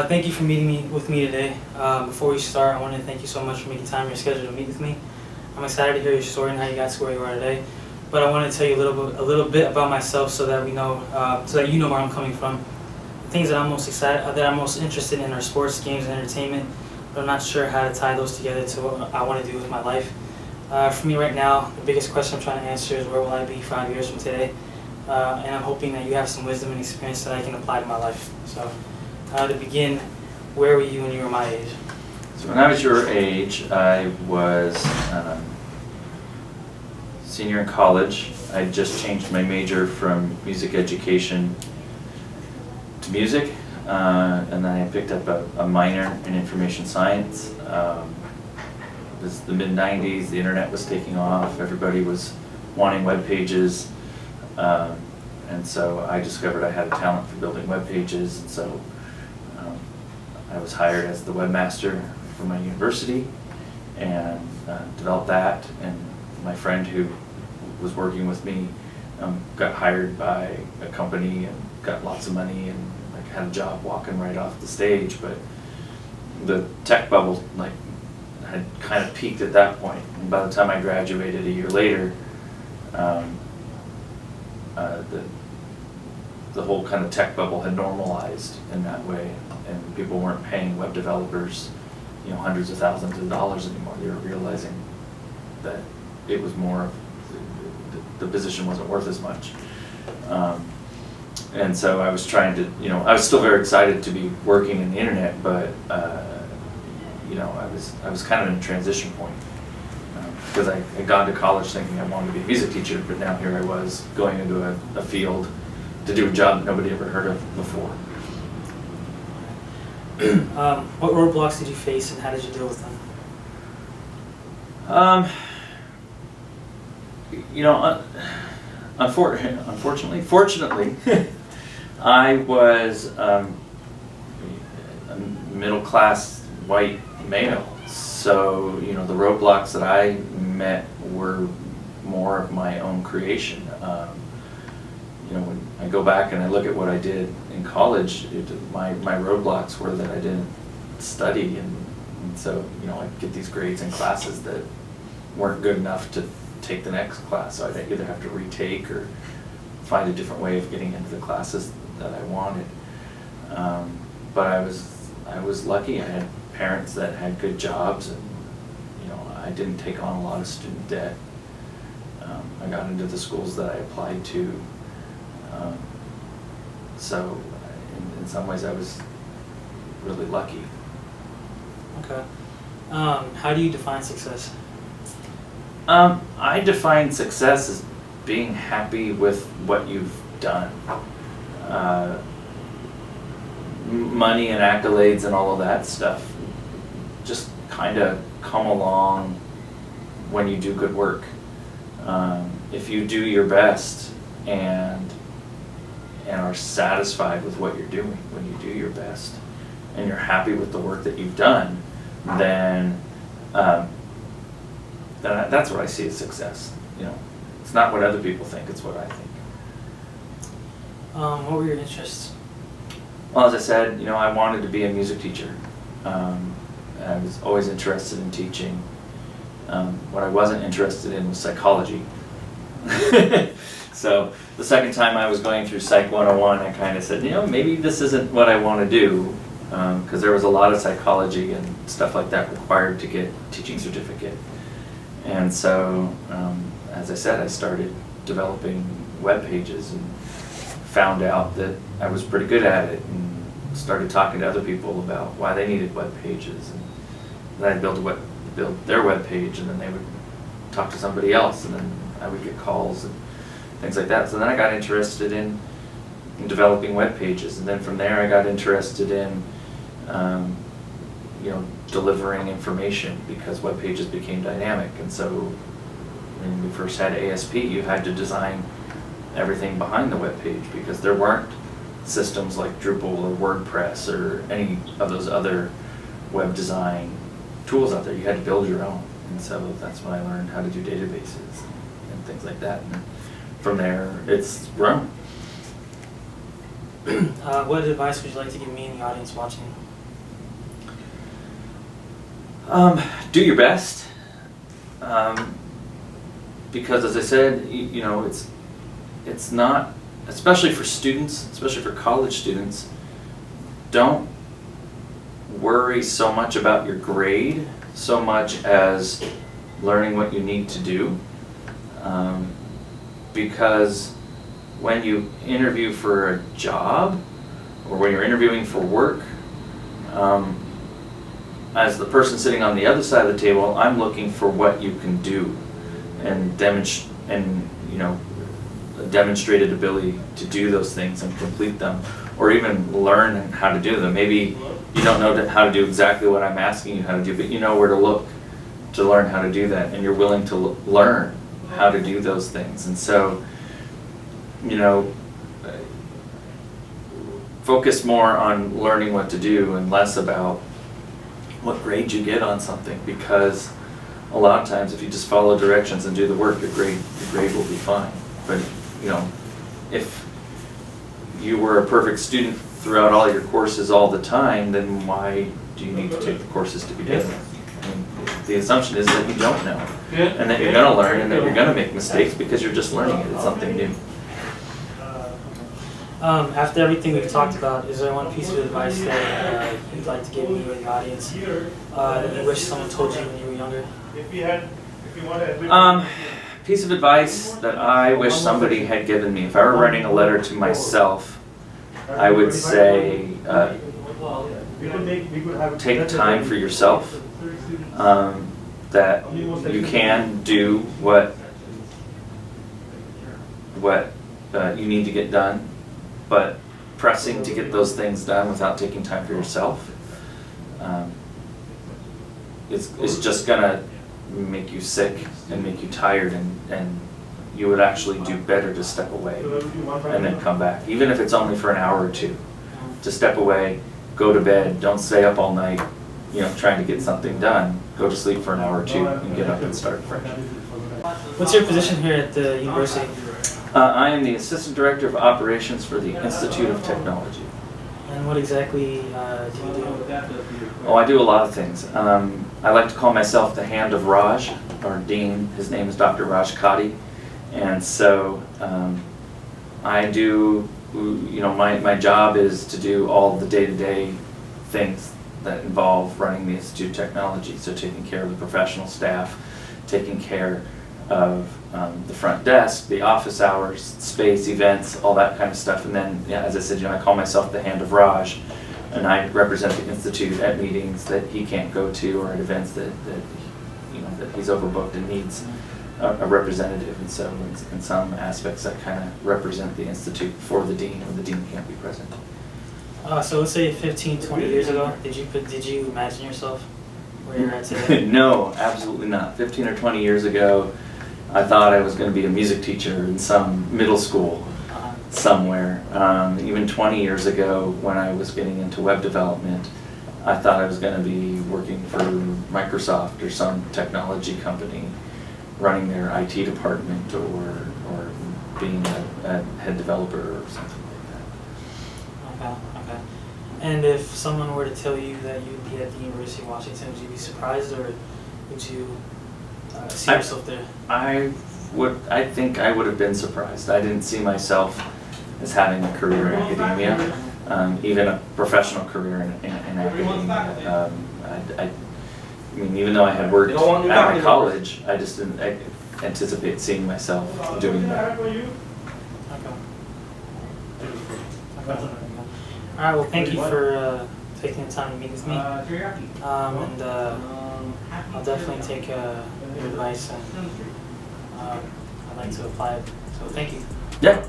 Thank you for meeting with me today. Before we start, I want to thank you so much for making time in your schedule to meet with me. I'm excited to hear your story and how you got to where you are today. But I want to tell you a little bit about myself so that we know, so that you know where I'm coming from. The things that I'm most interested in are sports, games, and entertainment. But I'm not sure how to tie those together to what I want to do with my life. For me right now, the biggest question I'm trying to answer is where will I be 5 years from today? And I'm hoping that you have some wisdom and experience that I can apply to my life. So, to begin, where were you when you were my age? So when I was your age, I was senior in college. I just changed my major from music education to music, and then I picked up a minor in information science. It was the mid-90s, the internet was taking off, everybody was wanting web pages, and so I discovered I had a talent for building web pages, and so I was hired as the webmaster for my university and developed that, and my friend who was working with me got hired by a company and got lots of money and had a job walking right off the stage, but the tech bubble had kind of peaked at that point, and by the time I graduated a year later, the whole kind of tech bubble had normalized in that way, and people weren't paying web developers, hundreds of thousands of dollars anymore. They were realizing that it was more of the position wasn't worth as much, and so I was trying to, I was still very excited to be working in the internet, but I was kind of in a transition point because I had gone to college thinking I wanted to be a music teacher, but now here I was going into a field to do a job that nobody ever heard of before. What roadblocks did you face and how did you deal with them? Fortunately, I was a middle-class white male, so the roadblocks that I met were more of my own creation. When I go back and I look at what I did in college, my roadblocks were that I didn't study, and so I'd get these grades in classes that weren't good enough to take the next class, so I'd either have to retake or find a different way of getting into the classes that I wanted. But I was lucky. I had parents that had good jobs, and I didn't take on a lot of student debt. I got into the schools that I applied to. So in some ways I was really lucky. Okay. How do you define success? I define success as being happy with what you've done. Money and accolades and all of that stuff just kind of come along when you do good work. If you do your best and are satisfied with what you're doing when you do your best, and you're happy with the work that you've done, then that's what I see as success. It's not what other people think; it's what I think. What were your interests? Well, as I said, I wanted to be a music teacher. I was always interested in teaching. What I wasn't interested in was psychology. So the second time I was going through Psych 101, I kind of said, maybe this isn't what I want to do, because there was a lot of psychology and stuff like that required to get teaching certificate. And so, as I said, I started developing web pages and found out that I was pretty good at it, and started talking to other people about why they needed web pages. And then I'd build their web page, and then they would talk to somebody else, and then I would get calls and things like that. So then I got interested in developing web pages, and then from there I got interested in delivering information, because web pages became dynamic. And so when we first had ASP, you had to design everything behind the web page, because there weren't systems like Drupal or WordPress or any of those other web design tools out there. You had to build your own, and so that's when I learned how to do databases and things like that. And from there, it's grown. What advice would you like to give me and the audience watching? Do your best, because as I said, you know, it's not, especially for students, especially for college students, don't worry so much about your grade, so much as learning what you need to do, because when you interview for a job, or when you're interviewing for work, as the person sitting on the other side of the table, I'm looking for what you can do and you know, a demonstrated ability to do those things and complete them, or even learn how to do them. Maybe you don't know how to do exactly what I'm asking you how to do, but you know where to look to learn how to do that, and you're willing to learn how to do those things. And so, you know, focus more on learning what to do and less about what grade you get on something, because a lot of times if you just follow directions and do the work, your grade will be fine. But you know, if you were a perfect student throughout all your courses all the time, then why do you need to take the courses to begin with? I mean, the assumption is that you don't know, and that you're going to learn, and that you're going to make mistakes because you're just learning it. It's something new. After everything we've talked about, is there one piece of advice that you'd like to give me or the audience that you wish someone told you when you were younger? Piece of advice that I wish somebody had given me. If I were writing a letter to myself, I would say take time for yourself. That you can do what you need to get done, but pressing to get those things done without taking time for yourself is just gonna make you sick and make you tired, and you would actually do better to step away and then come back, even if it's only for an hour or two. To step away, go to bed, don't stay up all night, you know, trying to get something done. Go to sleep for an hour or two and get up and start fresh. What's your position here at the university? I am the Assistant Director of Operations for the Institute of Technology. And what exactly do you do? Oh, I do a lot of things. I like to call myself the Hand of Raj, our Dean. His name is Dr. Raj Kadi. And so I do, you know, my job is to do all the day-to-day things that involve running the Institute of Technology. So taking care of the professional staff, taking care of the front desk, the office hours, space, events, all that kind of stuff. And then, yeah, as I said, you know, I call myself the Hand of Raj, and I represent the Institute at meetings that he can't go to, or at events that you know, that he's overbooked and needs a representative. And so in some aspects I kind of represent the Institute for the Dean when the Dean can't be present. So let's say 15, 20 years ago, did you imagine yourself where you're at today? No, absolutely not. 15 or 20 years ago, I thought I was going to be a music teacher in some middle school somewhere. Even 20 years ago, when I was getting into web development, I thought I was going to be working for Microsoft or some technology company, running their IT department, or being a head developer or something like that. Okay. And if someone were to tell you that you'd be at the University of Washington, would you be surprised, or would you see yourself there? I think I would have been surprised. I didn't see myself as having a career in academia, even a professional career in academia. I mean, even though I had worked at my college, I just didn't anticipate seeing myself doing that. Okay. All right. Well, thank you for taking the time to meet with me, and I'll definitely take your advice, and I'd like to apply it. So thank you. Yeah.